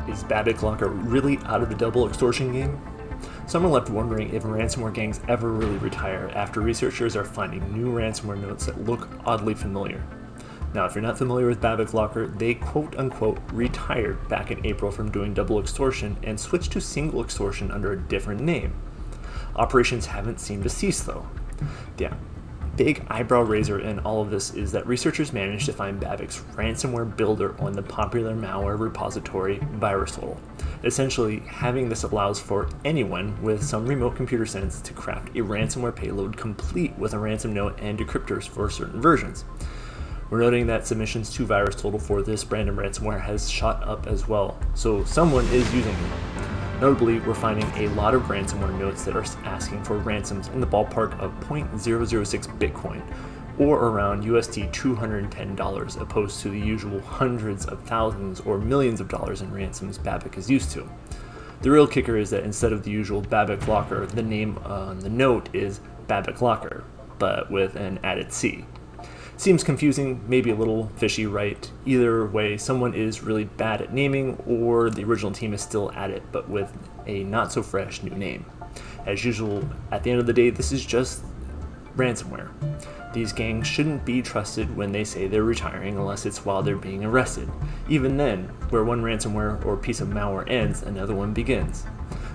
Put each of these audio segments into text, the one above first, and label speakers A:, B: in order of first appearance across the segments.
A: Is Babuck Locker really out of the double extortion game? Some are left wondering if ransomware gangs ever really retire after researchers are finding new ransomware notes that look oddly familiar. Now, if you're not familiar with Babuck Locker, they quote-unquote retired back in April from doing double extortion and switched to single extortion under a different name. Operations haven't seemed to cease though. Yeah. Big eyebrow raiser in all of this is that researchers managed to find Babuck's ransomware builder on the popular malware repository VirusTotal. Essentially, having this allows for anyone with some remote computer sense to craft a ransomware payload complete with a ransom note and decryptors for certain versions. We're noting that submissions to VirusTotal for this brand of ransomware has shot up as well, so someone is using it. Notably, we're finding a lot of ransomware notes that are asking for ransoms in the ballpark of 0.006 Bitcoin, or around USD $210, opposed to the usual hundreds of thousands or millions of dollars in ransoms Babuck is used to. The real kicker is that instead of the usual Babuck Locker, the name on the note is Babuck Locker, but with an added C. Seems confusing, maybe a little fishy, right? Either way, someone is really bad at naming, or the original team is still at it, but with a not-so-fresh new name. As usual, at the end of the day, this is just ransomware. These gangs shouldn't be trusted when they say they're retiring unless it's while they're being arrested. Even then, where one ransomware or piece of malware ends, another one begins.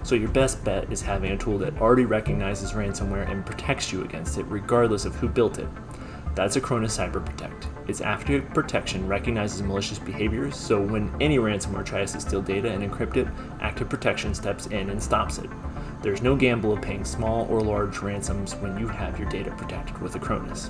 A: So your best bet is having a tool that already recognizes ransomware and protects you against it regardless of who built it. That's Acronis Cyber Protect. Its active protection recognizes malicious behaviors, so when any ransomware tries to steal data and encrypt it, active protection steps in and stops it. There's no gamble of paying small or large ransoms when you have your data protected with Acronis.